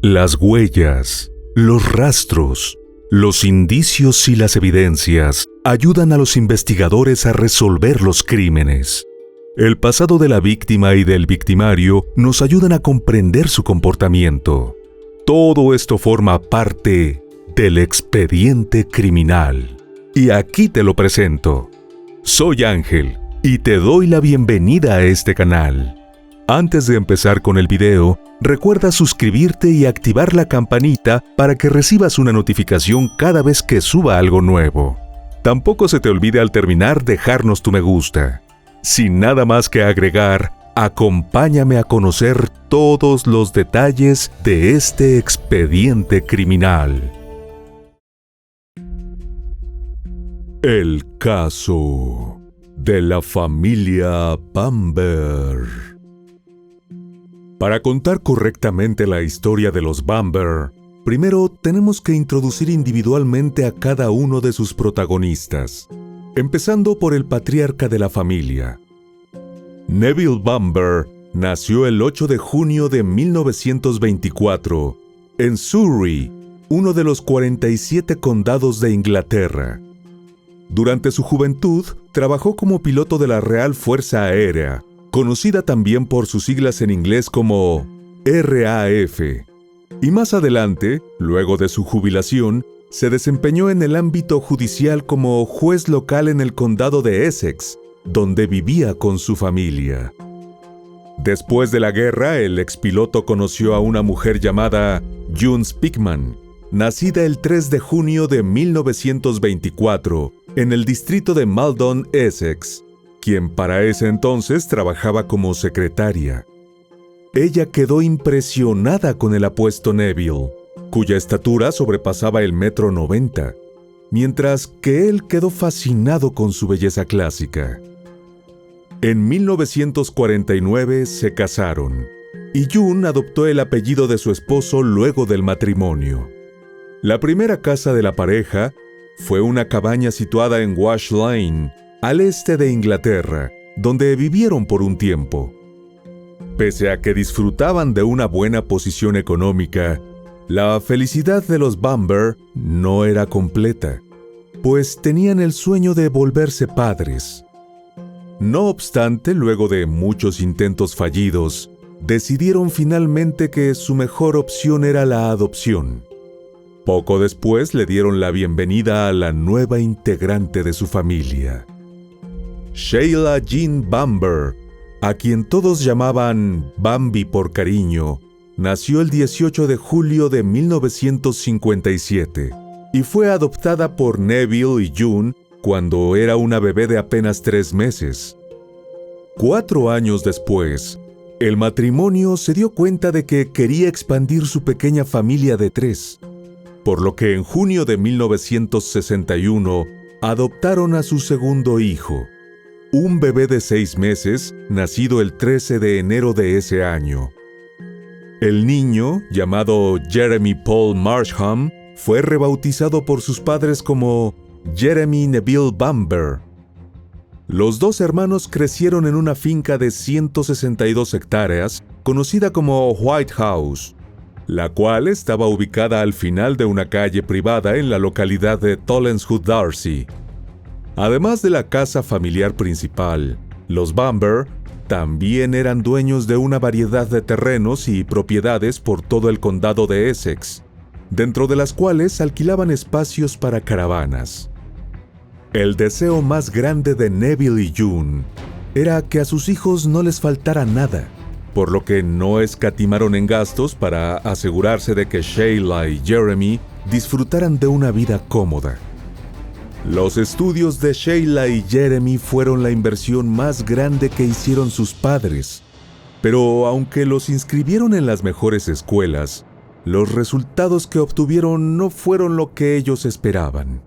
Las huellas, los rastros, los indicios y las evidencias ayudan a los investigadores a resolver los crímenes. El pasado de la víctima y del victimario nos ayudan a comprender su comportamiento. Todo esto forma parte del expediente criminal. Y aquí te lo presento. Soy Ángel y te doy la bienvenida a este canal. Antes de empezar con el video, recuerda suscribirte y activar la campanita para que recibas una notificación cada vez que suba algo nuevo. Tampoco se te olvide al terminar dejarnos tu me gusta. Sin nada más que agregar, acompáñame a conocer todos los detalles de este expediente criminal. El caso de la familia Bamber. Para contar correctamente la historia de los Bamber, primero tenemos que introducir individualmente a cada uno de sus protagonistas, empezando por el patriarca de la familia. Neville Bamber nació el 8 de junio de 1924 en Surrey, uno de los 47 condados de Inglaterra. Durante su juventud, trabajó como piloto de la Real Fuerza Aérea, conocida también por sus siglas en inglés como RAF. Y más adelante, luego de su jubilación, se desempeñó en el ámbito judicial como juez local en el condado de Essex, donde vivía con su familia. Después de la guerra, el expiloto conoció a una mujer llamada June Speakman, nacida el 3 de junio de 1924 en el distrito de Maldon, Essex, quien para ese entonces trabajaba como secretaria. Ella quedó impresionada con el apuesto Neville, cuya estatura sobrepasaba el 1,90 m, mientras que él quedó fascinado con su belleza clásica. En 1949 se casaron, y June adoptó el apellido de su esposo luego del matrimonio. La primera casa de la pareja fue una cabaña situada en Wash Lane, al este de Inglaterra, donde vivieron por un tiempo. Pese a que disfrutaban de una buena posición económica, la felicidad de los Bamber no era completa, pues tenían el sueño de volverse padres. No obstante, luego de muchos intentos fallidos, decidieron finalmente que su mejor opción era la adopción. Poco después le dieron la bienvenida a la nueva integrante de su familia, Sheila Jean Bamber, a quien todos llamaban Bambi por cariño. Nació el 18 de julio de 1957 y fue adoptada por Neville y June cuando era una bebé de apenas 3 meses. 4 años después, el matrimonio se dio cuenta de que quería expandir su pequeña familia de 3, por lo que en junio de 1961 adoptaron a su segundo hijo, un bebé de 6 meses, nacido el 13 de enero de ese año. El niño, llamado Jeremy Paul Marsham, fue rebautizado por sus padres como Jeremy Neville Bamber. Los dos hermanos crecieron en una finca de 162 hectáreas, conocida como White House, la cual estaba ubicada al final de una calle privada en la localidad de Tolenswood Darcy. Además de la casa familiar principal, los Bamber también eran dueños de una variedad de terrenos y propiedades por todo el condado de Essex, dentro de las cuales alquilaban espacios para caravanas. El deseo más grande de Neville y June era que a sus hijos no les faltara nada, por lo que no escatimaron en gastos para asegurarse de que Sheila y Jeremy disfrutaran de una vida cómoda. Los estudios de Sheila y Jeremy fueron la inversión más grande que hicieron sus padres, pero aunque los inscribieron en las mejores escuelas, los resultados que obtuvieron no fueron lo que ellos esperaban.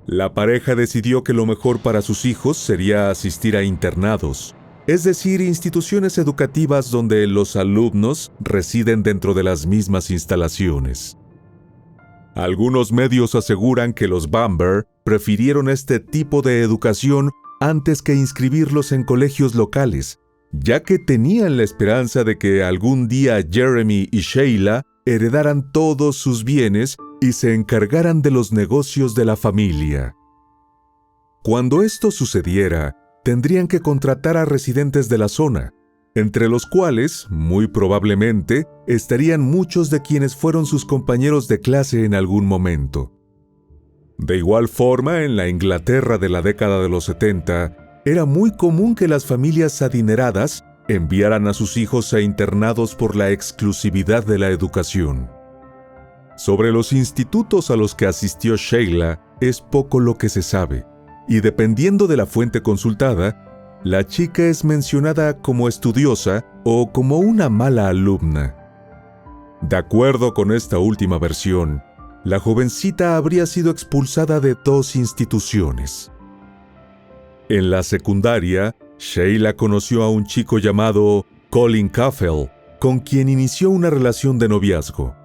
La pareja decidió que lo mejor para sus hijos sería asistir a internados, es decir, instituciones educativas donde los alumnos residen dentro de las mismas instalaciones. Algunos medios aseguran que los Bamber prefirieron este tipo de educación antes que inscribirlos en colegios locales, ya que tenían la esperanza de que algún día Jeremy y Sheila heredaran todos sus bienes y se encargaran de los negocios de la familia. Cuando esto sucediera, tendrían que contratar a residentes de la zona, entre los cuales, muy probablemente, estarían muchos de quienes fueron sus compañeros de clase en algún momento. De igual forma, en la Inglaterra de la década de los 70, era muy común que las familias adineradas enviaran a sus hijos a internados por la exclusividad de la educación. Sobre los institutos a los que asistió Sheila, es poco lo que se sabe, y dependiendo de la fuente consultada, la chica es mencionada como estudiosa o como una mala alumna. De acuerdo con esta última versión, la jovencita habría sido expulsada de 2 instituciones. En la secundaria, Sheila conoció a un chico llamado Colin Caffell, con quien inició una relación de noviazgo.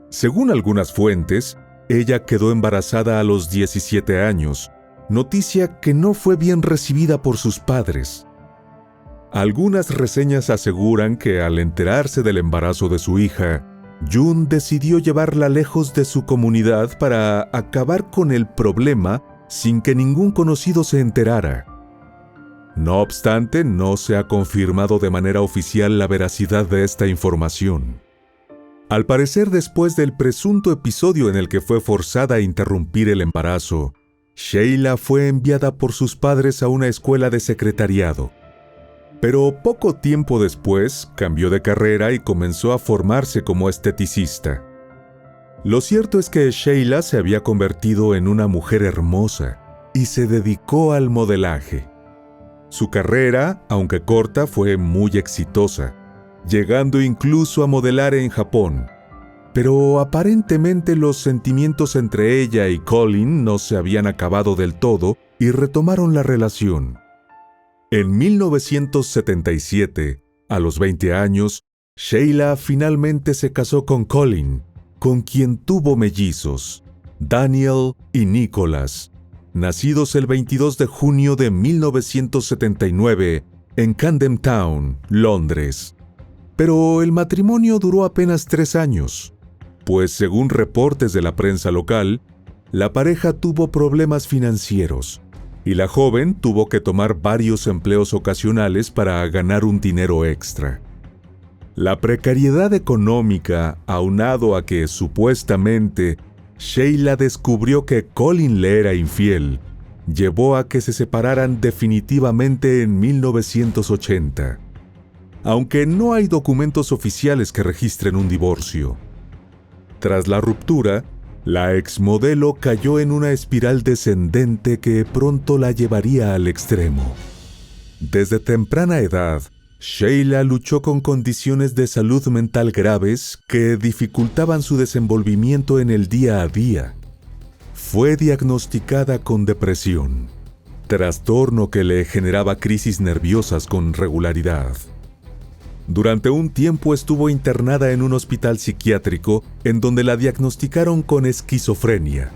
Según algunas fuentes, ella quedó embarazada a los 17 años, noticia que no fue bien recibida por sus padres. Algunas reseñas aseguran que al enterarse del embarazo de su hija, June decidió llevarla lejos de su comunidad para acabar con el problema sin que ningún conocido se enterara. No obstante, no se ha confirmado de manera oficial la veracidad de esta información. Al parecer, después del presunto episodio en el que fue forzada a interrumpir el embarazo, Sheila fue enviada por sus padres a una escuela de secretariado. Pero poco tiempo después cambió de carrera y comenzó a formarse como esteticista. Lo cierto es que Sheila se había convertido en una mujer hermosa y se dedicó al modelaje. Su carrera, aunque corta, fue muy exitosa, llegando incluso a modelar en Japón. Pero aparentemente los sentimientos entre ella y Colin no se habían acabado del todo y retomaron la relación. En 1977, a los 20 años, Sheila finalmente se casó con Colin, con quien tuvo mellizos, Daniel y Nicholas, nacidos el 22 de junio de 1979 en Camden Town, Londres. Pero el matrimonio duró apenas 3 años, pues según reportes de la prensa local, la pareja tuvo problemas financieros y la joven tuvo que tomar varios empleos ocasionales para ganar un dinero extra. La precariedad económica, aunado a que supuestamente Sheila descubrió que Colin le era infiel, llevó a que se separaran definitivamente en 1980, aunque no hay documentos oficiales que registren un divorcio. Tras la ruptura, la exmodelo cayó en una espiral descendente que pronto la llevaría al extremo. Desde temprana edad, Sheila luchó con condiciones de salud mental graves que dificultaban su desenvolvimiento en el día a día. Fue diagnosticada con depresión, trastorno que le generaba crisis nerviosas con regularidad. Durante un tiempo estuvo internada en un hospital psiquiátrico en donde la diagnosticaron con esquizofrenia.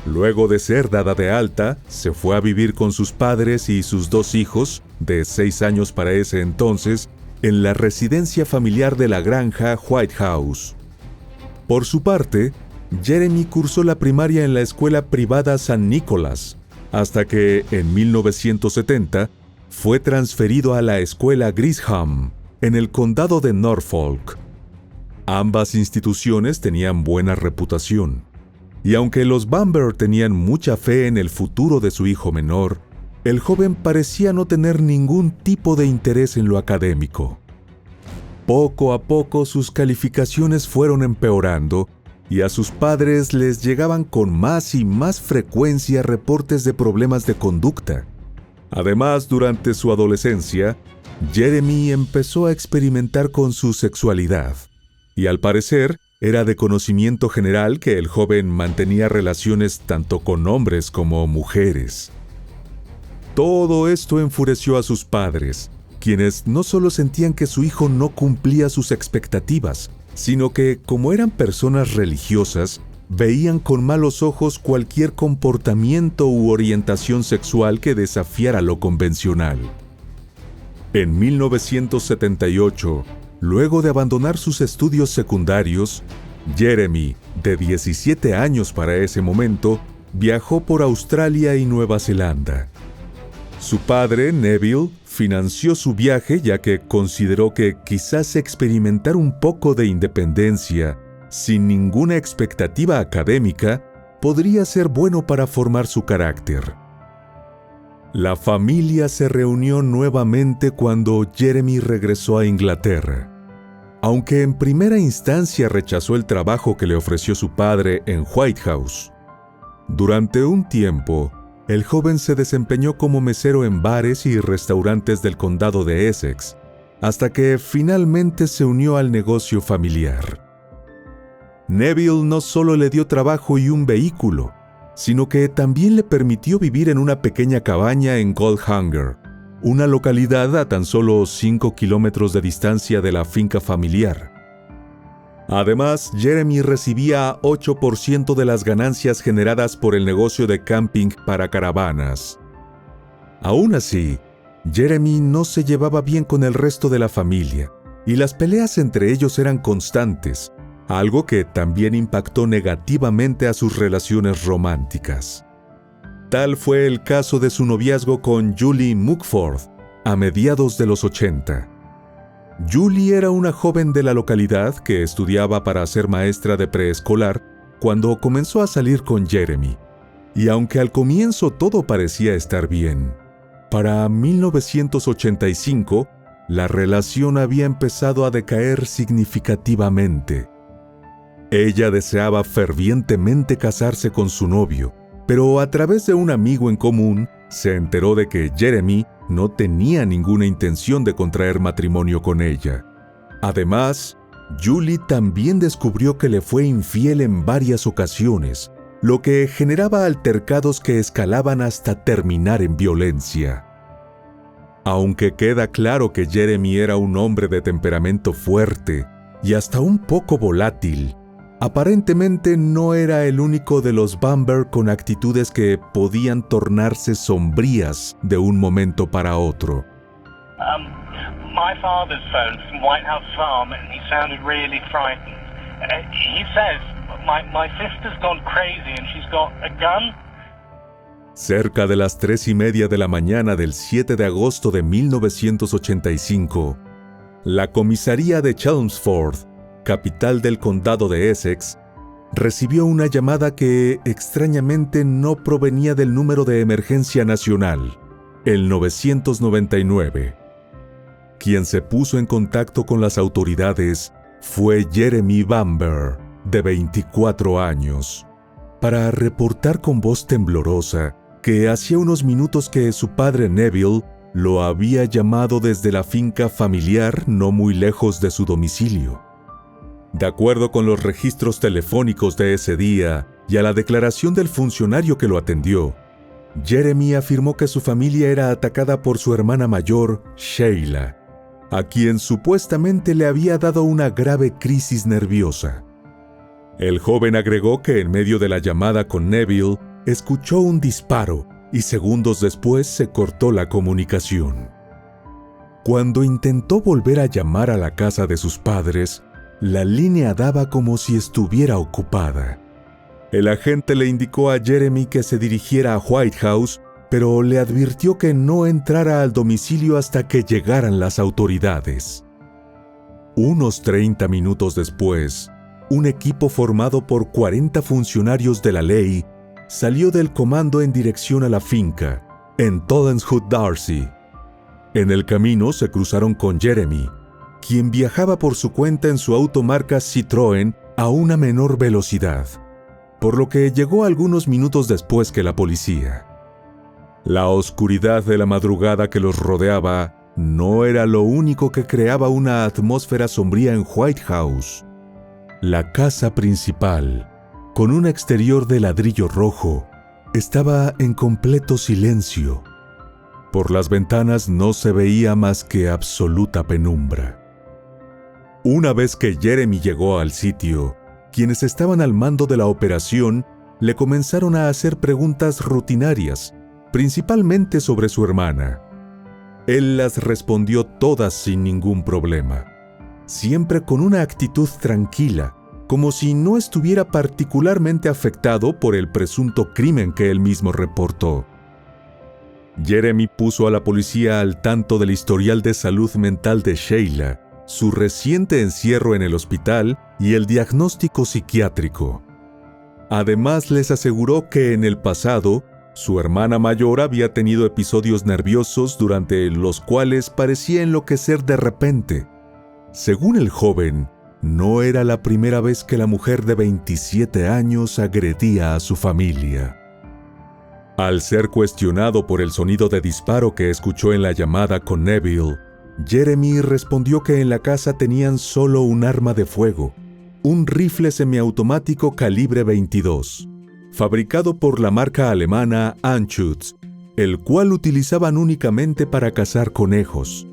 Luego de ser dada de alta, se fue a vivir con sus padres y sus 2 hijos, de 6 años para ese entonces, en la residencia familiar de la granja White House. Por su parte, Jeremy cursó la primaria en la escuela privada San Nicolás, hasta que, en 1970, fue transferido a la escuela Gresham, en el condado de Norfolk. Ambas instituciones tenían buena reputación, y aunque los Bamber tenían mucha fe en el futuro de su hijo menor, el joven parecía no tener ningún tipo de interés en lo académico. Poco a poco sus calificaciones fueron empeorando, y a sus padres les llegaban con más y más frecuencia reportes de problemas de conducta. Además, durante su adolescencia, Jeremy empezó a experimentar con su sexualidad, y al parecer era de conocimiento general que el joven mantenía relaciones tanto con hombres como mujeres. Todo esto enfureció a sus padres, quienes no solo sentían que su hijo no cumplía sus expectativas, sino que, como eran personas religiosas, veían con malos ojos cualquier comportamiento u orientación sexual que desafiara lo convencional. En 1978, Luego de abandonar sus estudios secundarios, Jeremy, de 17 años para ese momento, viajó por Australia y Nueva Zelanda. Su padre, Neville, financió su viaje ya que consideró que quizás experimentar un poco de independencia, sin ninguna expectativa académica, podría ser bueno para formar su carácter. La familia se reunió nuevamente cuando Jeremy regresó a Inglaterra. Aunque en primera instancia rechazó el trabajo que le ofreció su padre en White House, durante un tiempo, el joven se desempeñó como mesero en bares y restaurantes del condado de Essex, hasta que finalmente se unió al negocio familiar. Neville no solo le dio trabajo y un vehículo, sino que también le permitió vivir en una pequeña cabaña en Goldhanger, una localidad a tan solo 5 kilómetros de distancia de la finca familiar. Además, Jeremy recibía 8% de las ganancias generadas por el negocio de camping para caravanas. Aún así, Jeremy no se llevaba bien con el resto de la familia, y las peleas entre ellos eran constantes, algo que también impactó negativamente a sus relaciones románticas. Tal fue el caso de su noviazgo con Julie Mugford a mediados de los 80. Julie era una joven de la localidad que estudiaba para ser maestra de preescolar cuando comenzó a salir con Jeremy, y aunque al comienzo todo parecía estar bien, para 1985 la relación había empezado a decaer significativamente. Ella deseaba fervientemente casarse con su novio, pero a través de un amigo en común se enteró de que Jeremy no tenía ninguna intención de contraer matrimonio con ella. Además, Julie también descubrió que le fue infiel en varias ocasiones, lo que generaba altercados que escalaban hasta terminar en violencia. Aunque queda claro que Jeremy era un hombre de temperamento fuerte y hasta un poco volátil, aparentemente no era el único de los Bamber con actitudes que podían tornarse sombrías de un momento para otro. My father's phoned from White House Farm and he sounded really frightened. He says, my sister's gone crazy and she's got a gun. Cerca de las 3:30 de la mañana del 7 de agosto de 1985, la comisaría de Chelmsford, capital del condado de Essex, recibió una llamada que extrañamente no provenía del número de emergencia nacional, el 999. Quien se puso en contacto con las autoridades fue Jeremy Bamber, de 24 años, para reportar con voz temblorosa que hacía unos minutos que su padre Neville lo había llamado desde la finca familiar no muy lejos de su domicilio. De acuerdo con los registros telefónicos de ese día y a la declaración del funcionario que lo atendió, Jeremy afirmó que su familia era atacada por su hermana mayor, Sheila, a quien supuestamente le había dado una grave crisis nerviosa. El joven agregó que en medio de la llamada con Neville, escuchó un disparo y segundos después se cortó la comunicación. Cuando intentó volver a llamar a la casa de sus padres, la línea daba como si estuviera ocupada. El agente le indicó a Jeremy que se dirigiera a White House, pero le advirtió que no entrara al domicilio hasta que llegaran las autoridades. Unos 30 minutos después, un equipo formado por 40 funcionarios de la ley salió del comando en dirección a la finca, en Tollenswood, Darcy. En el camino se cruzaron con Jeremy, quien viajaba por su cuenta en su auto marca Citroën a una menor velocidad, por lo que llegó algunos minutos después que la policía. La oscuridad de la madrugada que los rodeaba no era lo único que creaba una atmósfera sombría en White House. La casa principal, con un exterior de ladrillo rojo, estaba en completo silencio. Por las ventanas no se veía más que absoluta penumbra. Una vez que Jeremy llegó al sitio, quienes estaban al mando de la operación le comenzaron a hacer preguntas rutinarias, principalmente sobre su hermana. Él las respondió todas sin ningún problema. siempre con una actitud tranquila, como si no estuviera particularmente afectado por el presunto crimen que él mismo reportó. Jeremy puso a la policía al tanto del historial de salud mental de Sheila, su reciente encierro en el hospital y el diagnóstico psiquiátrico. Además, les aseguró que en el pasado, su hermana mayor había tenido episodios nerviosos durante los cuales parecía enloquecer de repente. Según el joven, no era la primera vez que la mujer de 27 años agredía a su familia. Al ser cuestionado por el sonido de disparo que escuchó en la llamada con Neville, Jeremy respondió que en la casa tenían solo un arma de fuego, un rifle semiautomático calibre 22, fabricado por la marca alemana Anschutz, el cual utilizaban únicamente para cazar conejos.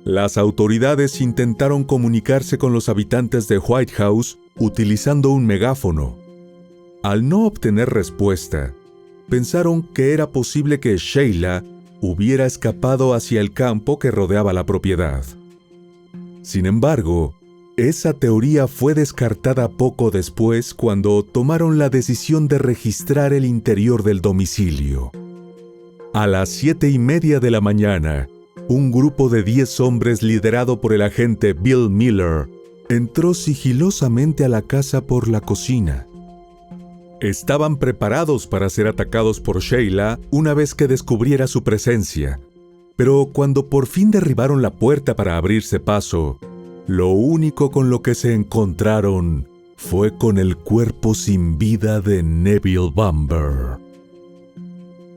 Las autoridades intentaron comunicarse con los habitantes de White House utilizando un megáfono. Al no obtener respuesta, pensaron que era posible que Sheila hubiera escapado hacia el campo que rodeaba la propiedad. Sin embargo, esa teoría fue descartada poco después cuando tomaron la decisión de registrar el interior del domicilio. A las 7:30 de la mañana, un grupo de 10 hombres liderado por el agente Bill Miller entró sigilosamente a la casa por la cocina. Estaban preparados para ser atacados por Sheila una vez que descubriera su presencia, pero cuando por fin derribaron la puerta para abrirse paso, lo único con lo que se encontraron fue con el cuerpo sin vida de Neville Bamber.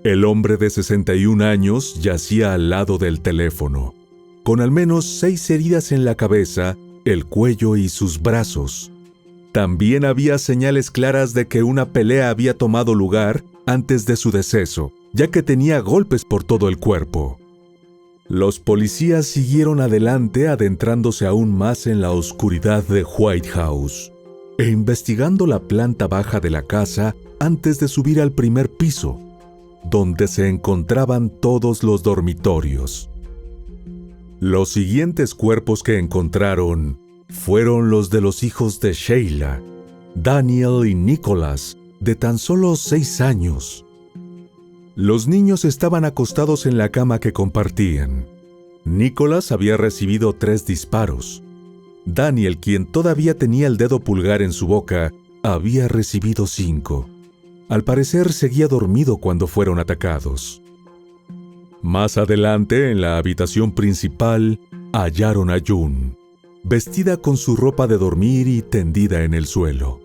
El hombre de 61 años yacía al lado del teléfono, con al menos 6 heridas en la cabeza, el cuello y sus brazos. También había señales claras de que una pelea había tomado lugar antes de su deceso, ya que tenía golpes por todo el cuerpo. Los policías siguieron adelante adentrándose aún más en la oscuridad de White House e investigando la planta baja de la casa antes de subir al primer piso, donde se encontraban todos los dormitorios. Los siguientes cuerpos que encontraron fueron los de los hijos de Sheila, Daniel y Nicholas, de tan solo 6 años. Los niños estaban acostados en la cama que compartían. Nicholas había recibido 3 disparos. Daniel, quien todavía tenía el dedo pulgar en su boca, había recibido 5. Al parecer seguía dormido cuando fueron atacados. Más adelante, en la habitación principal, hallaron a June, vestida con su ropa de dormir y tendida en el suelo.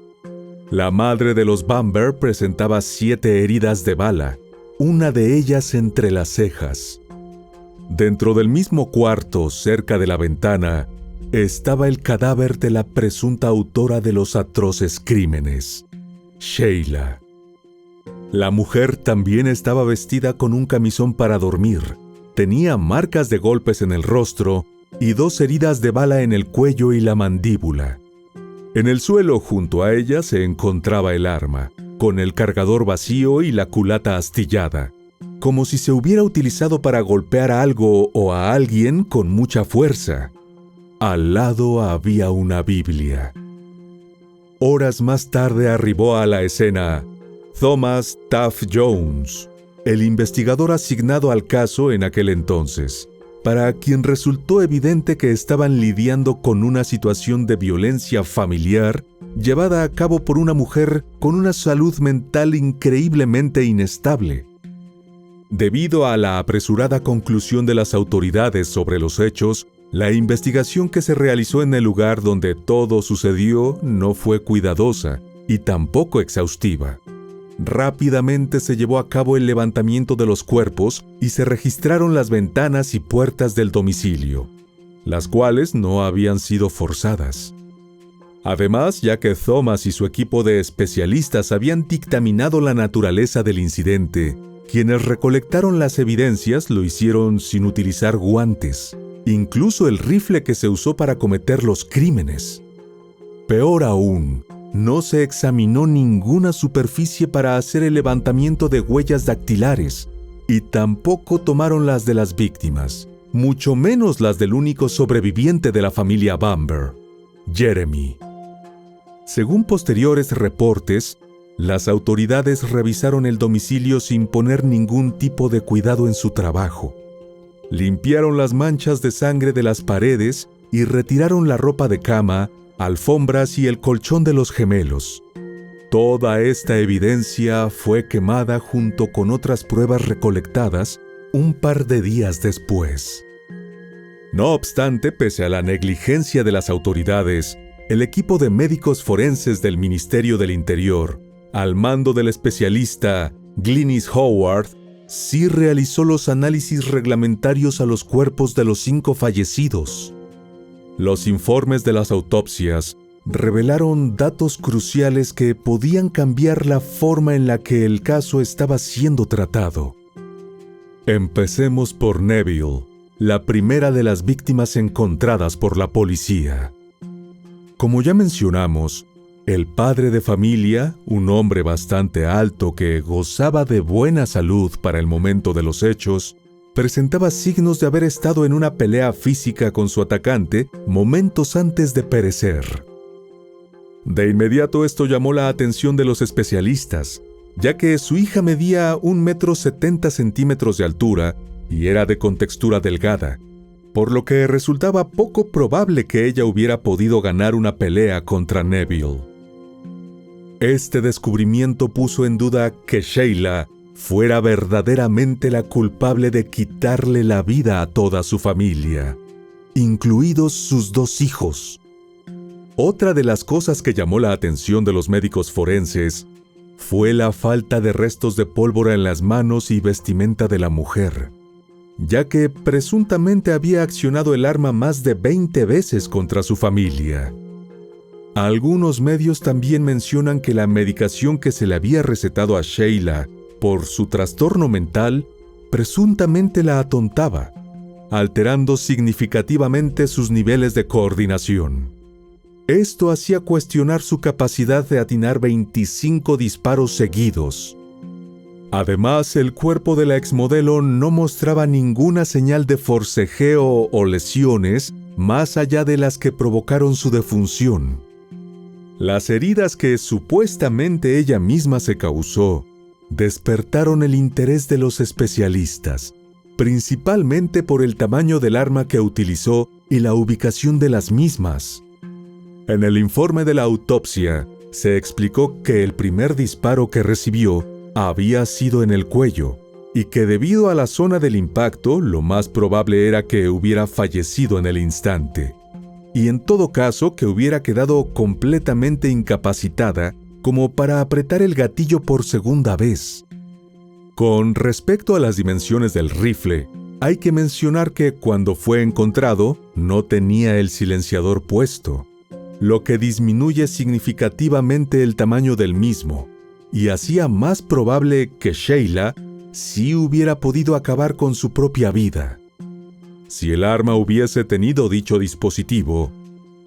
La madre de los Bamber presentaba 7 heridas de bala, una de ellas entre las cejas. Dentro del mismo cuarto, cerca de la ventana, estaba el cadáver de la presunta autora de los atroces crímenes, Sheila. La mujer también estaba vestida con un camisón para dormir, tenía marcas de golpes en el rostro y 2 heridas de bala en el cuello y la mandíbula. En el suelo junto a ella se encontraba el arma, con el cargador vacío y la culata astillada, como si se hubiera utilizado para golpear a algo o a alguien con mucha fuerza. Al lado había una Biblia. Horas más tarde arribó a la escena Thomas Taft Jones, el investigador asignado al caso en aquel entonces, para quien resultó evidente que estaban lidiando con una situación de violencia familiar llevada a cabo por una mujer con una salud mental increíblemente inestable. Debido a la apresurada conclusión de las autoridades sobre los hechos, la investigación que se realizó en el lugar donde todo sucedió no fue cuidadosa y tampoco exhaustiva. Rápidamente se llevó a cabo el levantamiento de los cuerpos y se registraron las ventanas y puertas del domicilio, las cuales no habían sido forzadas. Además, ya que Thomas y su equipo de especialistas habían dictaminado la naturaleza del incidente, quienes recolectaron las evidencias lo hicieron sin utilizar guantes, incluso el rifle que se usó para cometer los crímenes. Peor aún, no se examinó ninguna superficie para hacer el levantamiento de huellas dactilares y tampoco tomaron las de las víctimas, mucho menos las del único sobreviviente de la familia Bamber, Jeremy. Según posteriores reportes, las autoridades revisaron el domicilio sin poner ningún tipo de cuidado en su trabajo. Limpiaron las manchas de sangre de las paredes y retiraron la ropa de cama, alfombras y el colchón de los gemelos. Toda esta evidencia fue quemada junto con otras pruebas recolectadas un par de días después. No obstante, pese a la negligencia de las autoridades, el equipo de médicos forenses del Ministerio del Interior, al mando del especialista Glynis Howard, sí realizó los análisis reglamentarios a los cuerpos de los 5 fallecidos. Los informes de las autopsias revelaron datos cruciales que podían cambiar la forma en la que el caso estaba siendo tratado. Empecemos por Neville, la primera de las víctimas encontradas por la policía. Como ya mencionamos, el padre de familia, un hombre bastante alto que gozaba de buena salud para el momento de los hechos, presentaba signos de haber estado en una pelea física con su atacante momentos antes de perecer. De inmediato esto llamó la atención de los especialistas, ya que su hija medía 1,70 m de altura y era de contextura delgada, por lo que resultaba poco probable que ella hubiera podido ganar una pelea contra Neville. Este descubrimiento puso en duda que Sheila fuera verdaderamente la culpable de quitarle la vida a toda su familia, incluidos sus 2 hijos. Otra de las cosas que llamó la atención de los médicos forenses fue la falta de restos de pólvora en las manos y vestimenta de la mujer, ya que presuntamente había accionado el arma más de 20 veces contra su familia. Algunos medios también mencionan que la medicación que se le había recetado a Sheila por su trastorno mental presuntamente la atontaba, alterando significativamente sus niveles de coordinación. Esto hacía cuestionar su capacidad de atinar 25 disparos seguidos. Además, el cuerpo de la exmodelo no mostraba ninguna señal de forcejeo o lesiones más allá de las que provocaron su defunción. Las heridas que supuestamente ella misma se causó despertaron el interés de los especialistas, principalmente por el tamaño del arma que utilizó y la ubicación de las mismas. En el informe de la autopsia, se explicó que el primer disparo que recibió había sido en el cuello, y que debido a la zona del impacto, lo más probable era que hubiera fallecido en el instante, y en todo caso que hubiera quedado completamente incapacitada como para apretar el gatillo por segunda vez. Con respecto a las dimensiones del rifle, hay que mencionar que cuando fue encontrado no tenía el silenciador puesto, lo que disminuye significativamente el tamaño del mismo, y hacía más probable que Sheila sí hubiera podido acabar con su propia vida. Si el arma hubiese tenido dicho dispositivo,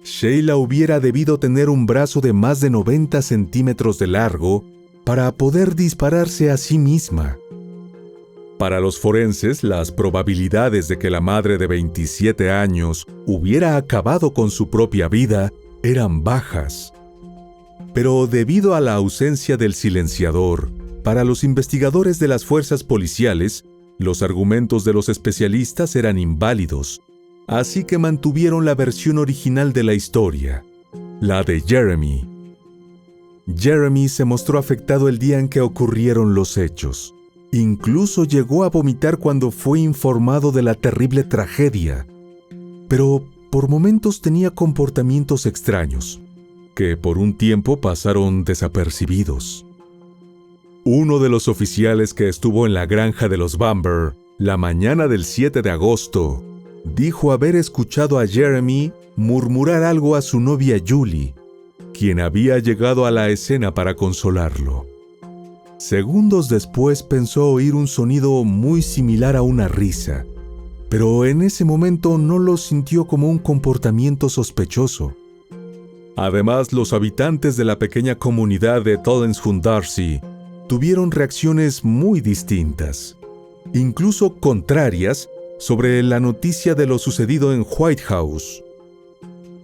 Sheila hubiera debido tener un brazo de más de 90 centímetros de largo para poder dispararse a sí misma. Para los forenses, las probabilidades de que la madre de 27 años hubiera acabado con su propia vida eran bajas. Pero debido a la ausencia del silenciador, para los investigadores de las fuerzas policiales, los argumentos de los especialistas eran inválidos, así que mantuvieron la versión original de la historia, la de Jeremy. Jeremy se mostró afectado el día en que ocurrieron los hechos. Incluso llegó a vomitar cuando fue informado de la terrible tragedia. Pero por momentos tenía comportamientos extraños, que por un tiempo pasaron desapercibidos. Uno de los oficiales que estuvo en la granja de los Bamber la mañana del 7 de agosto dijo haber escuchado a Jeremy murmurar algo a su novia Julie, quien había llegado a la escena para consolarlo. Segundos después pensó oír un sonido muy similar a una risa, pero en ese momento no lo sintió como un comportamiento sospechoso. Además, los habitantes de la pequeña comunidad de Tollenshunt-Darcy tuvieron reacciones muy distintas, incluso contrarias, sobre la noticia de lo sucedido en White House.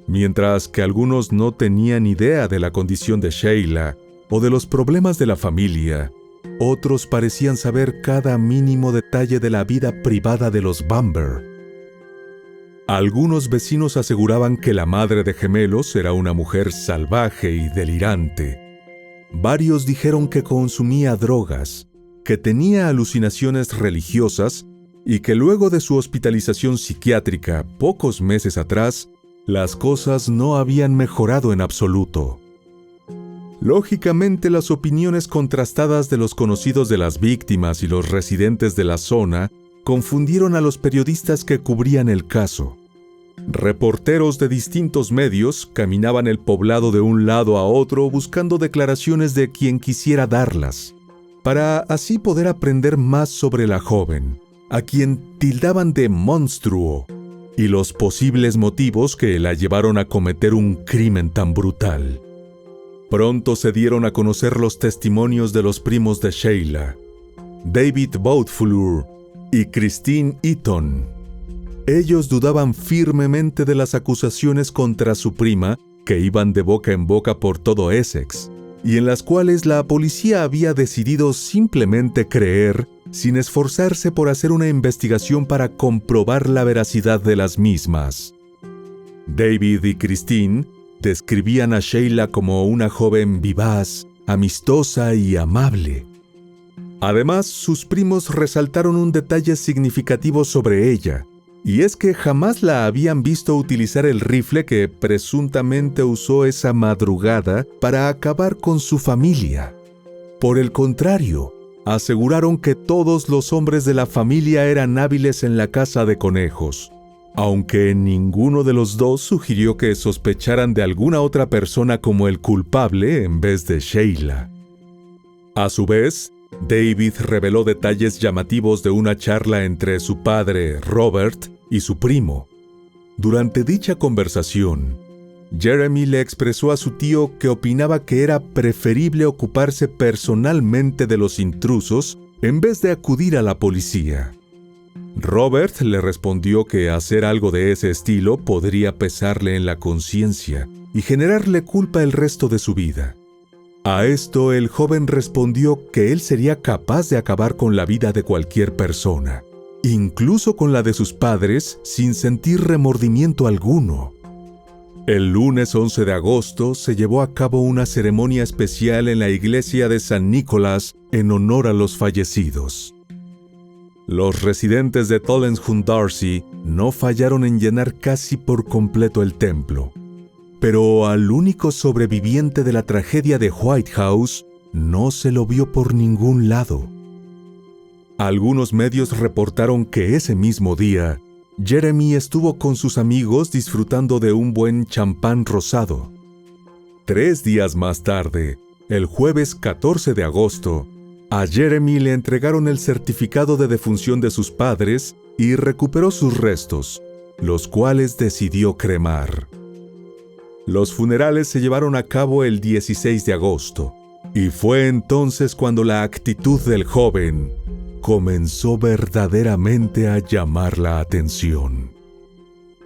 Mientras que algunos no tenían idea de la condición de Sheila o de los problemas de la familia, otros parecían saber cada mínimo detalle de la vida privada de los Bamber. Algunos vecinos aseguraban que la madre de gemelos era una mujer salvaje y delirante. Varios dijeron que consumía drogas, que tenía alucinaciones religiosas y que luego de su hospitalización psiquiátrica pocos meses atrás, las cosas no habían mejorado en absoluto. Lógicamente, las opiniones contrastadas de los conocidos de las víctimas y los residentes de la zona confundieron a los periodistas que cubrían el caso. Reporteros de distintos medios caminaban el poblado de un lado a otro buscando declaraciones de quien quisiera darlas, para así poder aprender más sobre la joven, a quien tildaban de monstruo, y los posibles motivos que la llevaron a cometer un crimen tan brutal. Pronto se dieron a conocer los testimonios de los primos de Sheila, David Boutfleur y Christine Eaton. Ellos dudaban firmemente de las acusaciones contra su prima, que iban de boca en boca por todo Essex, y en las cuales la policía había decidido simplemente creer, sin esforzarse por hacer una investigación para comprobar la veracidad de las mismas. David y Christine describían a Sheila como una joven vivaz, amistosa y amable. Además, sus primos resaltaron un detalle significativo sobre ella, y es que jamás la habían visto utilizar el rifle que presuntamente usó esa madrugada para acabar con su familia. Por el contrario, aseguraron que todos los hombres de la familia eran hábiles en la caza de conejos, aunque ninguno de los dos sugirió que sospecharan de alguna otra persona como el culpable en vez de Sheila. A su vez, David reveló detalles llamativos de una charla entre su padre, Robert, y su primo. Durante dicha conversación, Jeremy le expresó a su tío que opinaba que era preferible ocuparse personalmente de los intrusos en vez de acudir a la policía. Robert le respondió que hacer algo de ese estilo podría pesarle en la conciencia y generarle culpa el resto de su vida. A esto el joven respondió que él sería capaz de acabar con la vida de cualquier persona, incluso con la de sus padres, sin sentir remordimiento alguno. El lunes 11 de agosto se llevó a cabo una ceremonia especial en la iglesia de San Nicolás en honor a los fallecidos. Los residentes de Tolleshunt-Darcy no fallaron en llenar casi por completo el templo. Pero al único sobreviviente de la tragedia de White House no se lo vio por ningún lado. Algunos medios reportaron que ese mismo día, Jeremy estuvo con sus amigos disfrutando de un buen champán rosado. 3 días más tarde, el jueves 14 de agosto, a Jeremy le entregaron el certificado de defunción de sus padres y recuperó sus restos, los cuales decidió cremar. Los funerales se llevaron a cabo el 16 de agosto, y fue entonces cuando la actitud del joven comenzó verdaderamente a llamar la atención.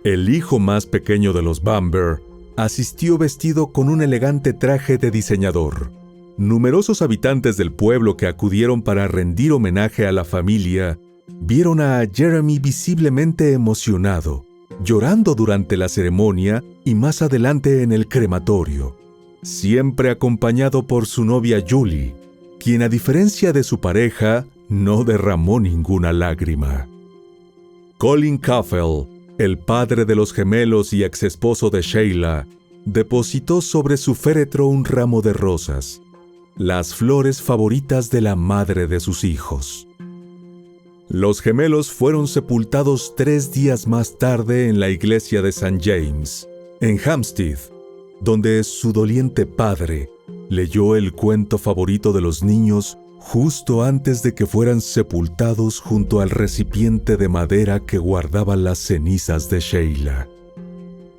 El hijo más pequeño de los Bamber asistió vestido con un elegante traje de diseñador. Numerosos habitantes del pueblo que acudieron para rendir homenaje a la familia vieron a Jeremy visiblemente emocionado, llorando durante la ceremonia y más adelante en el crematorio, siempre acompañado por su novia Julie, quien a diferencia de su pareja, no derramó ninguna lágrima. Colin Caffell, el padre de los gemelos y exesposo de Sheila, depositó sobre su féretro un ramo de rosas, las flores favoritas de la madre de sus hijos. Los gemelos fueron sepultados 3 días más tarde en la iglesia de St. James, en Hampstead, donde su doliente padre leyó el cuento favorito de los niños justo antes de que fueran sepultados junto al recipiente de madera que guardaba las cenizas de Sheila.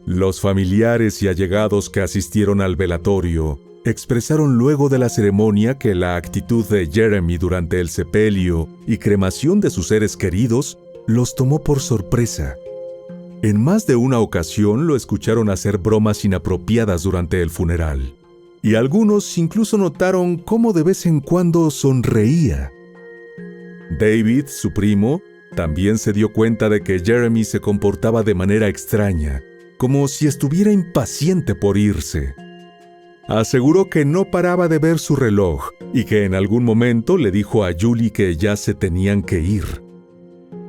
Los familiares y allegados que asistieron al velatorio expresaron luego de la ceremonia que la actitud de Jeremy durante el sepelio y cremación de sus seres queridos los tomó por sorpresa. En más de una ocasión lo escucharon hacer bromas inapropiadas durante el funeral, y algunos incluso notaron cómo de vez en cuando sonreía. David, su primo, también se dio cuenta de que Jeremy se comportaba de manera extraña, como si estuviera impaciente por irse. Aseguró que no paraba de ver su reloj y que en algún momento le dijo a Julie que ya se tenían que ir.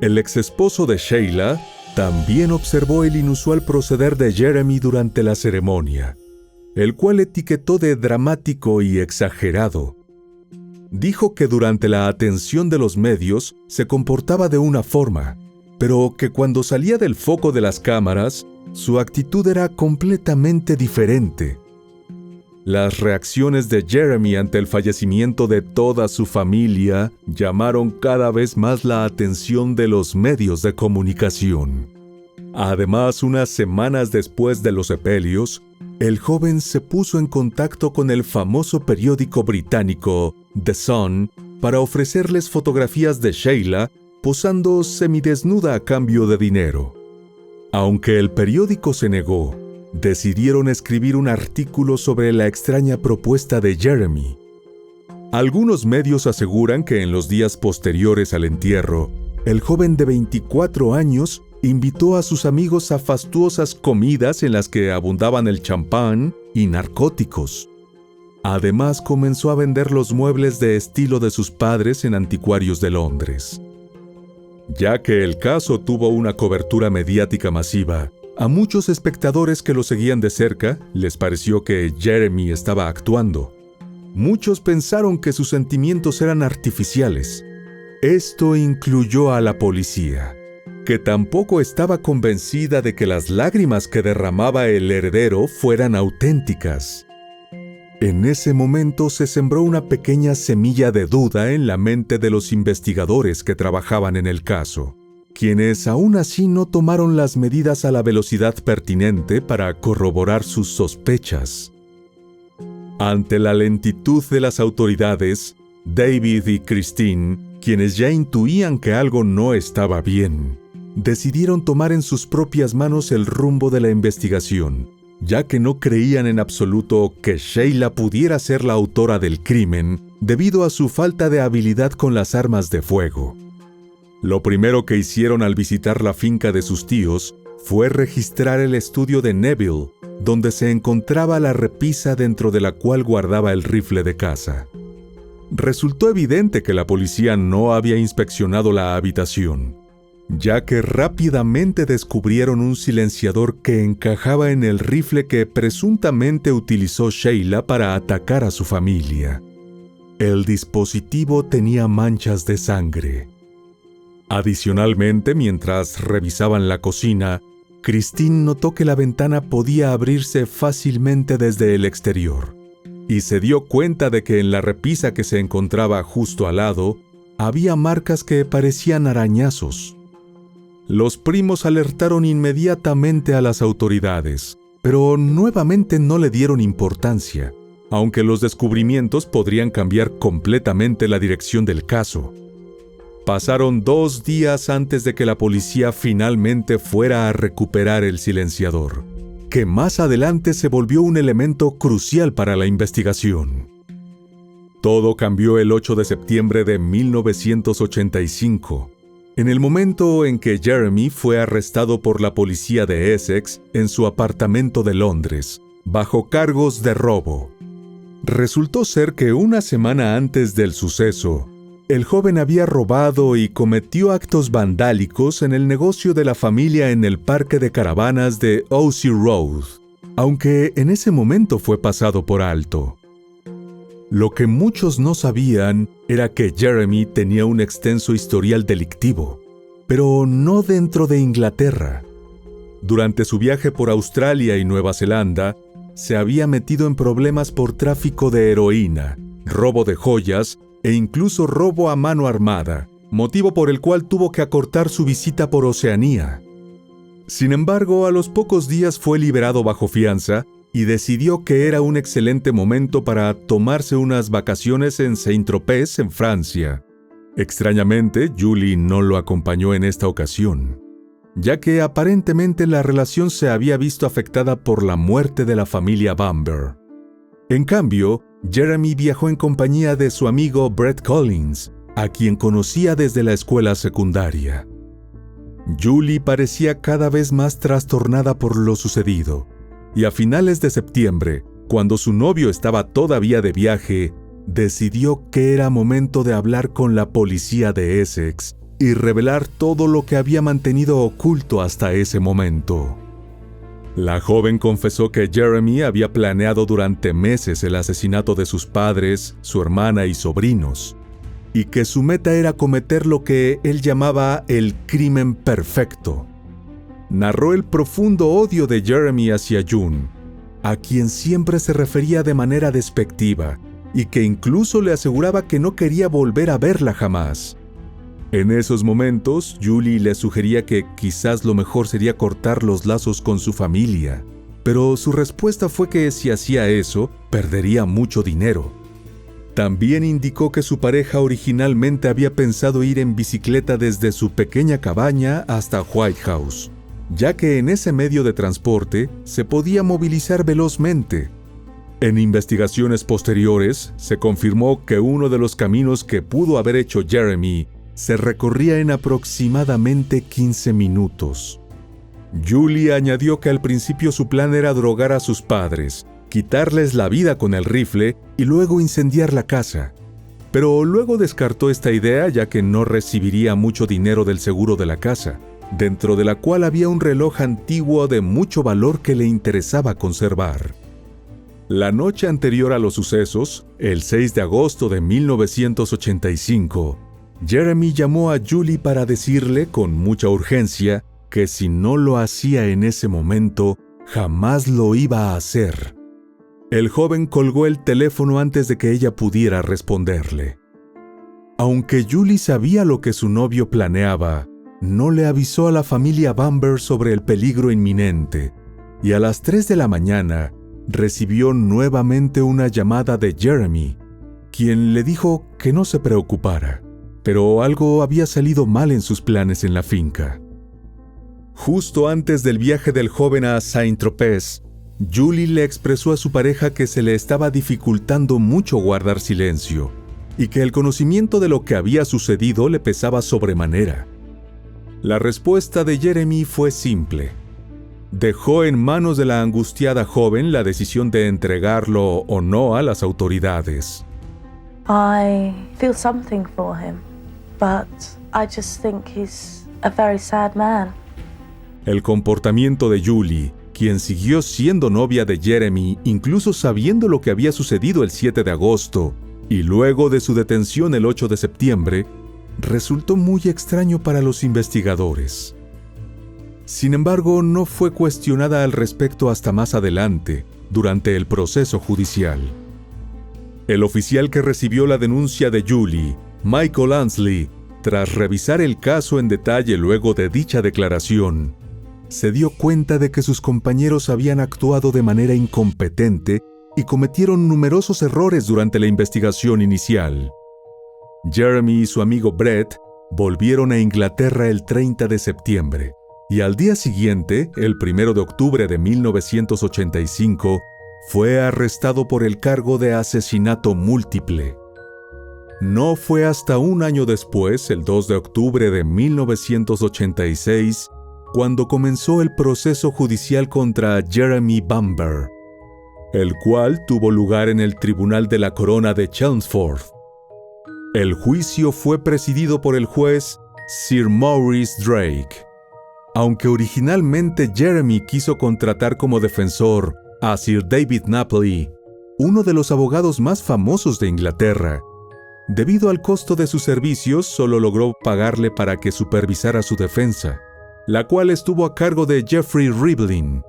El exesposo de Sheila también observó el inusual proceder de Jeremy durante la ceremonia, el cual etiquetó de dramático y exagerado. Dijo que durante la atención de los medios se comportaba de una forma, pero que cuando salía del foco de las cámaras, su actitud era completamente diferente. Las reacciones de Jeremy ante el fallecimiento de toda su familia llamaron cada vez más la atención de los medios de comunicación. Además, unas semanas después de los sepelios, el joven se puso en contacto con el famoso periódico británico The Sun para ofrecerles fotografías de Sheila posando semidesnuda a cambio de dinero. Aunque el periódico se negó, decidieron escribir un artículo sobre la extraña propuesta de Jeremy. Algunos medios aseguran que en los días posteriores al entierro, el joven de 24 años invitó a sus amigos a fastuosas comidas en las que abundaban el champán y narcóticos. Además, comenzó a vender los muebles de estilo de sus padres en anticuarios de Londres. Ya que el caso tuvo una cobertura mediática masiva, a muchos espectadores que lo seguían de cerca les pareció que Jeremy estaba actuando. Muchos pensaron que sus sentimientos eran artificiales. Esto incluyó a la policía, que tampoco estaba convencida de que las lágrimas que derramaba el heredero fueran auténticas. En ese momento se sembró una pequeña semilla de duda en la mente de los investigadores que trabajaban en el caso, quienes aún así no tomaron las medidas a la velocidad pertinente para corroborar sus sospechas. Ante la lentitud de las autoridades, David y Christine, quienes ya intuían que algo no estaba bien, decidieron tomar en sus propias manos el rumbo de la investigación, ya que no creían en absoluto que Sheila pudiera ser la autora del crimen debido a su falta de habilidad con las armas de fuego. Lo primero que hicieron al visitar la finca de sus tíos fue registrar el estudio de Neville, donde se encontraba la repisa dentro de la cual guardaba el rifle de caza. Resultó evidente que la policía no había inspeccionado la habitación, ya que rápidamente descubrieron un silenciador que encajaba en el rifle que presuntamente utilizó Sheila para atacar a su familia. El dispositivo tenía manchas de sangre. Adicionalmente, mientras revisaban la cocina, Christine notó que la ventana podía abrirse fácilmente desde el exterior, y se dio cuenta de que en la repisa que se encontraba justo al lado, había marcas que parecían arañazos. Los primos alertaron inmediatamente a las autoridades, pero nuevamente no le dieron importancia, aunque los descubrimientos podrían cambiar completamente la dirección del caso. Pasaron 2 días antes de que la policía finalmente fuera a recuperar el silenciador, que más adelante se volvió un elemento crucial para la investigación. Todo cambió el 8 de septiembre de 1985, en el momento en que Jeremy fue arrestado por la policía de Essex en su apartamento de Londres, bajo cargos de robo. Resultó ser que una semana antes del suceso, el joven había robado y cometió actos vandálicos en el negocio de la familia en el parque de caravanas de Ousey Road, aunque en ese momento fue pasado por alto. Lo que muchos no sabían era que Jeremy tenía un extenso historial delictivo, pero no dentro de Inglaterra. Durante su viaje por Australia y Nueva Zelanda, se había metido en problemas por tráfico de heroína, robo de joyas e incluso robo a mano armada, motivo por el cual tuvo que acortar su visita por Oceanía. Sin embargo, a los pocos días fue liberado bajo fianza y decidió que era un excelente momento para tomarse unas vacaciones en Saint-Tropez, en Francia. Extrañamente, Julie no lo acompañó en esta ocasión, ya que aparentemente la relación se había visto afectada por la muerte de la familia Bamber. En cambio, Jeremy viajó en compañía de su amigo Brett Collins, a quien conocía desde la escuela secundaria. Julie parecía cada vez más trastornada por lo sucedido, y a finales de septiembre, cuando su novio estaba todavía de viaje, decidió que era momento de hablar con la policía de Essex y revelar todo lo que había mantenido oculto hasta ese momento. La joven confesó que Jeremy había planeado durante meses el asesinato de sus padres, su hermana y sobrinos, y que su meta era cometer lo que él llamaba el crimen perfecto. Narró el profundo odio de Jeremy hacia June, a quien siempre se refería de manera despectiva, y que incluso le aseguraba que no quería volver a verla jamás. En esos momentos, Julie le sugería que quizás lo mejor sería cortar los lazos con su familia, pero su respuesta fue que si hacía eso, perdería mucho dinero. También indicó que su pareja originalmente había pensado ir en bicicleta desde su pequeña cabaña hasta White House, ya que en ese medio de transporte se podía movilizar velozmente. En investigaciones posteriores, se confirmó que uno de los caminos que pudo haber hecho Jeremy se recorría en aproximadamente 15 minutos. Julie añadió que al principio su plan era drogar a sus padres, quitarles la vida con el rifle y luego incendiar la casa. Pero luego descartó esta idea ya que no recibiría mucho dinero del seguro de la casa, dentro de la cual había un reloj antiguo de mucho valor que le interesaba conservar. La noche anterior a los sucesos, el 6 de agosto de 1985, Jeremy llamó a Julie para decirle con mucha urgencia que si no lo hacía en ese momento, jamás lo iba a hacer. El joven colgó el teléfono antes de que ella pudiera responderle. Aunque Julie sabía lo que su novio planeaba, no le avisó a la familia Bamber sobre el peligro inminente, y a las 3 de la mañana recibió nuevamente una llamada de Jeremy, quien le dijo que no se preocupara, pero algo había salido mal en sus planes en la finca. Justo antes del viaje del joven a Saint-Tropez, Julie le expresó a su pareja que se le estaba dificultando mucho guardar silencio y que el conocimiento de lo que había sucedido le pesaba sobremanera. La respuesta de Jeremy fue simple. Dejó en manos de la angustiada joven la decisión de entregarlo o no a las autoridades. I feel something for him, but I just think he's a very sad man. El comportamiento de Julie, quien siguió siendo novia de Jeremy incluso sabiendo lo que había sucedido el 7 de agosto y luego de su detención el 8 de septiembre, resultó muy extraño para los investigadores. Sin embargo, no fue cuestionada al respecto hasta más adelante, durante el proceso judicial. El oficial que recibió la denuncia de Julie, Michael Ansley, tras revisar el caso en detalle luego de dicha declaración, se dio cuenta de que sus compañeros habían actuado de manera incompetente y cometieron numerosos errores durante la investigación inicial. Jeremy y su amigo Brett volvieron a Inglaterra el 30 de septiembre, y al día siguiente, el 1 de octubre de 1985, fue arrestado por el cargo de asesinato múltiple. No fue hasta un año después, el 2 de octubre de 1986, cuando comenzó el proceso judicial contra Jeremy Bamber, el cual tuvo lugar en el Tribunal de la Corona de Chelmsford. El juicio fue presidido por el juez Sir Maurice Drake. Aunque originalmente Jeremy quiso contratar como defensor a Sir David Napoli, uno de los abogados más famosos de Inglaterra, debido al costo de sus servicios solo logró pagarle para que supervisara su defensa, la cual estuvo a cargo de Geoffrey Rivlin.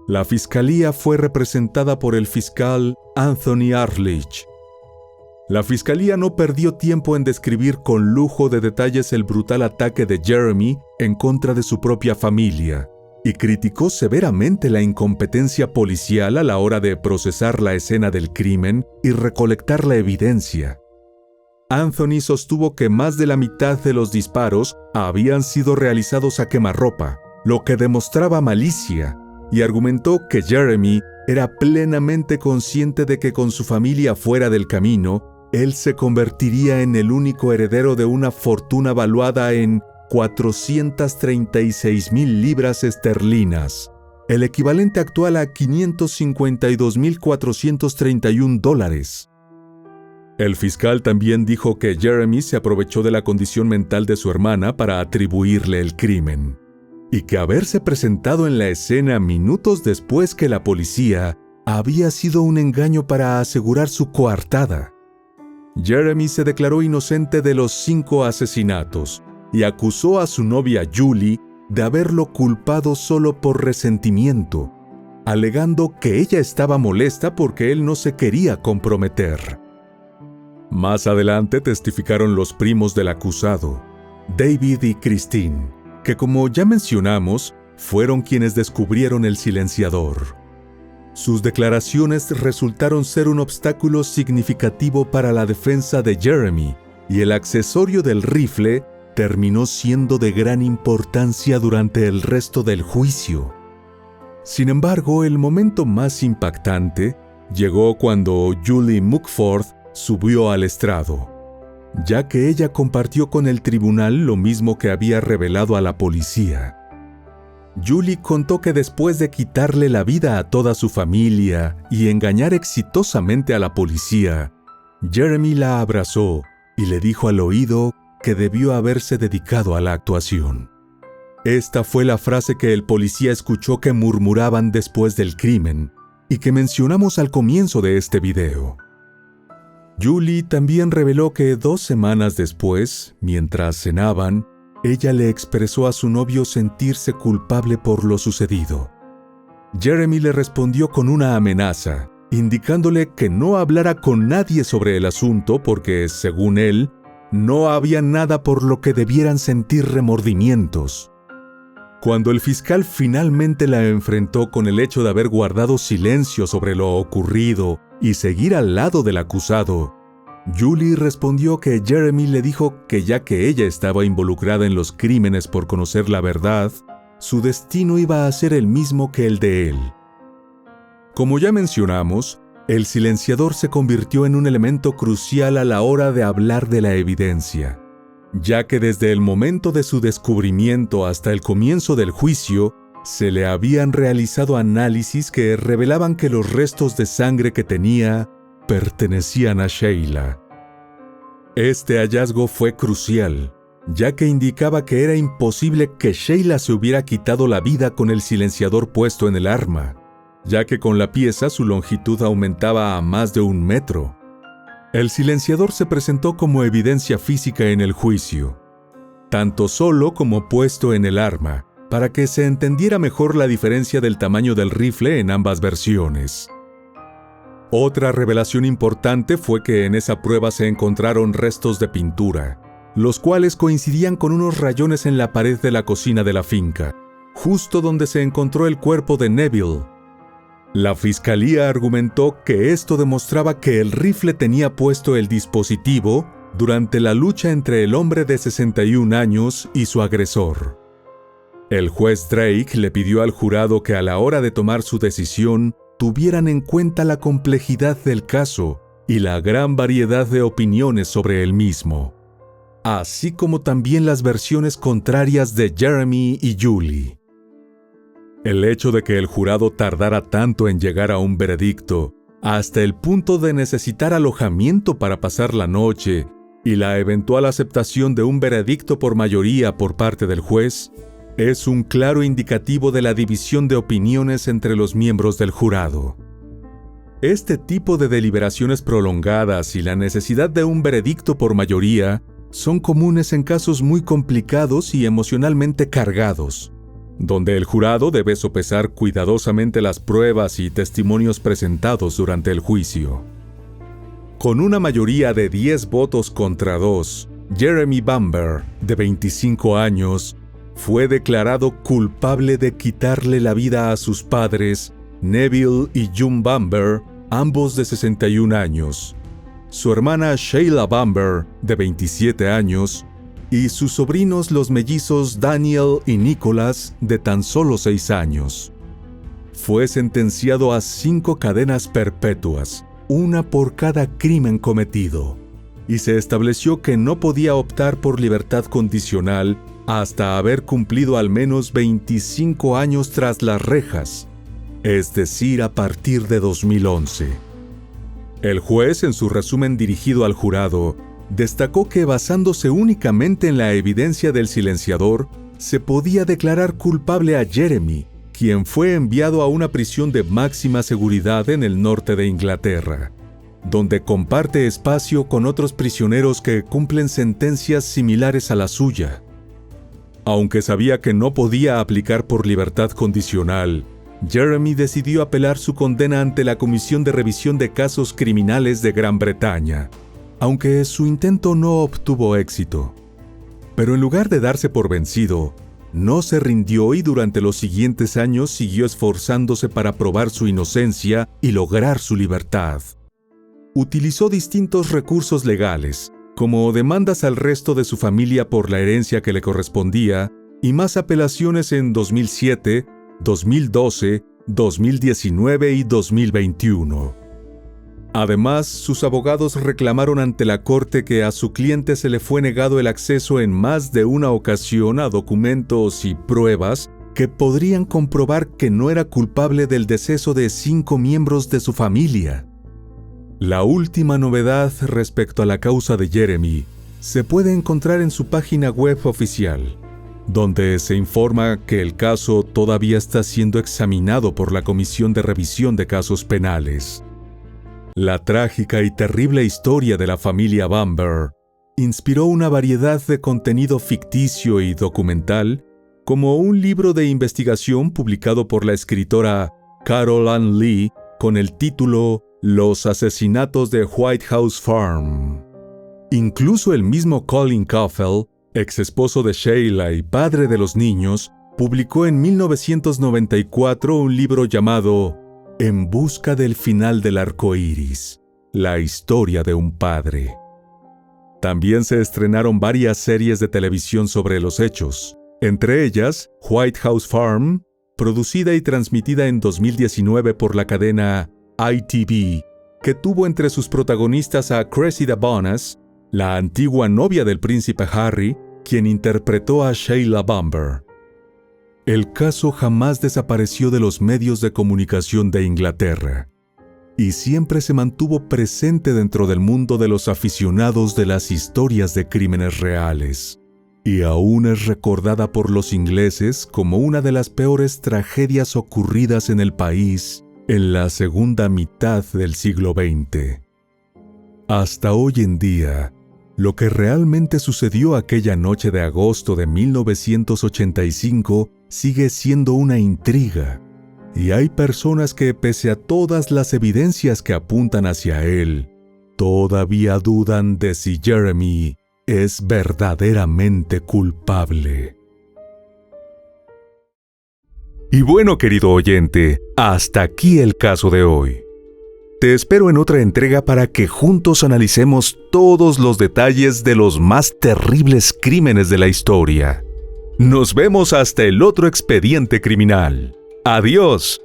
La fiscalía fue representada por el fiscal Anthony Arledge. La fiscalía no perdió tiempo en describir con lujo de detalles el brutal ataque de Jeremy en contra de su propia familia, y criticó severamente la incompetencia policial a la hora de procesar la escena del crimen y recolectar la evidencia. Anthony sostuvo que más de la mitad de los disparos habían sido realizados a quemarropa, lo que demostraba malicia, y argumentó que Jeremy era plenamente consciente de que con su familia fuera del camino, él se convertiría en el único heredero de una fortuna valuada en 436,000 libras esterlinas, el equivalente actual a 552,431 dólares. El fiscal también dijo que Jeremy se aprovechó de la condición mental de su hermana para atribuirle el crimen, y que haberse presentado en la escena minutos después que la policía había sido un engaño para asegurar su coartada. Jeremy se declaró inocente de los 5 asesinatos y acusó a su novia Julie de haberlo culpado solo por resentimiento, alegando que ella estaba molesta porque él no se quería comprometer. Más adelante testificaron los primos del acusado, David y Christine, que como ya mencionamos, fueron quienes descubrieron el silenciador. Sus declaraciones resultaron ser un obstáculo significativo para la defensa de Jeremy, y el accesorio del rifle terminó siendo de gran importancia durante el resto del juicio. Sin embargo, el momento más impactante llegó cuando Julie Mugford subió al estrado, ya que ella compartió con el tribunal lo mismo que había revelado a la policía. Julie contó que después de quitarle la vida a toda su familia y engañar exitosamente a la policía, Jeremy la abrazó y le dijo al oído que debió haberse dedicado a la actuación. Esta fue la frase que el policía escuchó que murmuraban después del crimen y que mencionamos al comienzo de este video. Julie también reveló que 2 semanas después, mientras cenaban, ella le expresó a su novio sentirse culpable por lo sucedido. Jeremy le respondió con una amenaza, indicándole que no hablara con nadie sobre el asunto porque, según él, no había nada por lo que debieran sentir remordimientos. Cuando el fiscal finalmente la enfrentó con el hecho de haber guardado silencio sobre lo ocurrido y seguir al lado del acusado, Julie respondió que Jeremy le dijo que ya que ella estaba involucrada en los crímenes por conocer la verdad, su destino iba a ser el mismo que el de él. Como ya mencionamos, el silenciador se convirtió en un elemento crucial a la hora de hablar de la evidencia, ya que desde el momento de su descubrimiento hasta el comienzo del juicio, se le habían realizado análisis que revelaban que los restos de sangre que tenía pertenecían a Sheila. Este hallazgo fue crucial, ya que indicaba que era imposible que Sheila se hubiera quitado la vida con el silenciador puesto en el arma, ya que con la pieza su longitud aumentaba a más de 1 metro. El silenciador se presentó como evidencia física en el juicio, tanto solo como puesto en el arma, para que se entendiera mejor la diferencia del tamaño del rifle en ambas versiones. Otra revelación importante fue que en esa prueba se encontraron restos de pintura, los cuales coincidían con unos rayones en la pared de la cocina de la finca, justo donde se encontró el cuerpo de Neville. La fiscalía argumentó que esto demostraba que el rifle tenía puesto el dispositivo durante la lucha entre el hombre de 61 años y su agresor. El juez Drake le pidió al jurado que a la hora de tomar su decisión tuvieran en cuenta la complejidad del caso y la gran variedad de opiniones sobre el mismo, así como también las versiones contrarias de Jeremy y Julie. El hecho de que el jurado tardara tanto en llegar a un veredicto, hasta el punto de necesitar alojamiento para pasar la noche, y la eventual aceptación de un veredicto por mayoría por parte del juez, es un claro indicativo de la división de opiniones entre los miembros del jurado. Este tipo de deliberaciones prolongadas y la necesidad de un veredicto por mayoría son comunes en casos muy complicados y emocionalmente cargados, donde el jurado debe sopesar cuidadosamente las pruebas y testimonios presentados durante el juicio. Con una mayoría de 10 votos contra 2, Jeremy Bamber, de 25 años, fue declarado culpable de quitarle la vida a sus padres, Neville y June Bamber, ambos de 61 años. su hermana Sheila Bamber, de 27 años, y sus sobrinos los mellizos Daniel y Nicholas, de tan solo 6 años. Fue sentenciado a 5 cadenas perpetuas, una por cada crimen cometido, y se estableció que no podía optar por libertad condicional hasta haber cumplido al menos 25 años tras las rejas, es decir, a partir de 2011. El juez, en su resumen dirigido al jurado, destacó que basándose únicamente en la evidencia del silenciador, se podía declarar culpable a Jeremy, quien fue enviado a una prisión de máxima seguridad en el norte de Inglaterra, donde comparte espacio con otros prisioneros que cumplen sentencias similares a la suya. Aunque sabía que no podía aplicar por libertad condicional, Jeremy decidió apelar su condena ante la Comisión de Revisión de Casos Criminales de Gran Bretaña, aunque su intento no obtuvo éxito. Pero en lugar de darse por vencido, no se rindió y durante los siguientes años siguió esforzándose para probar su inocencia y lograr su libertad. Utilizó distintos recursos legales, como demandas al resto de su familia por la herencia que le correspondía, y más apelaciones en 2007, 2012, 2019 y 2021. Además, sus abogados reclamaron ante la corte que a su cliente se le fue negado el acceso en más de una ocasión a documentos y pruebas que podrían comprobar que no era culpable del deceso de 5 miembros de su familia. La última novedad respecto a la causa de Jeremy se puede encontrar en su página web oficial, donde se informa que el caso todavía está siendo examinado por la Comisión de Revisión de Casos Penales. La trágica y terrible historia de la familia Bamber inspiró una variedad de contenido ficticio y documental, como un libro de investigación publicado por la escritora Carol Ann Lee con el título Los asesinatos de White House Farm. Incluso el mismo Colin Caufel, ex esposo de Sheila y padre de los niños, publicó en 1994 un libro llamado En busca del final del arco iris, la historia de un padre. También se estrenaron varias series de televisión sobre los hechos, entre ellas White House Farm, producida y transmitida en 2019 por la cadena ITV, que tuvo entre sus protagonistas a Cressida Bonas, la antigua novia del príncipe Harry, quien interpretó a Sheila Bamber. El caso jamás desapareció de los medios de comunicación de Inglaterra y siempre se mantuvo presente dentro del mundo de los aficionados de las historias de crímenes reales, y aún es recordada por los ingleses como una de las peores tragedias ocurridas en el país en la segunda mitad del siglo XX. Hasta hoy en día, lo que realmente sucedió aquella noche de agosto de 1985 sigue siendo una intriga, y hay personas que, pese a todas las evidencias que apuntan hacia él, todavía dudan de si Jeremy es verdaderamente culpable. Y bueno, querido oyente, hasta aquí el caso de hoy. Te espero en otra entrega para que juntos analicemos todos los detalles de los más terribles crímenes de la historia. Nos vemos hasta el otro expediente criminal. ¡Adiós!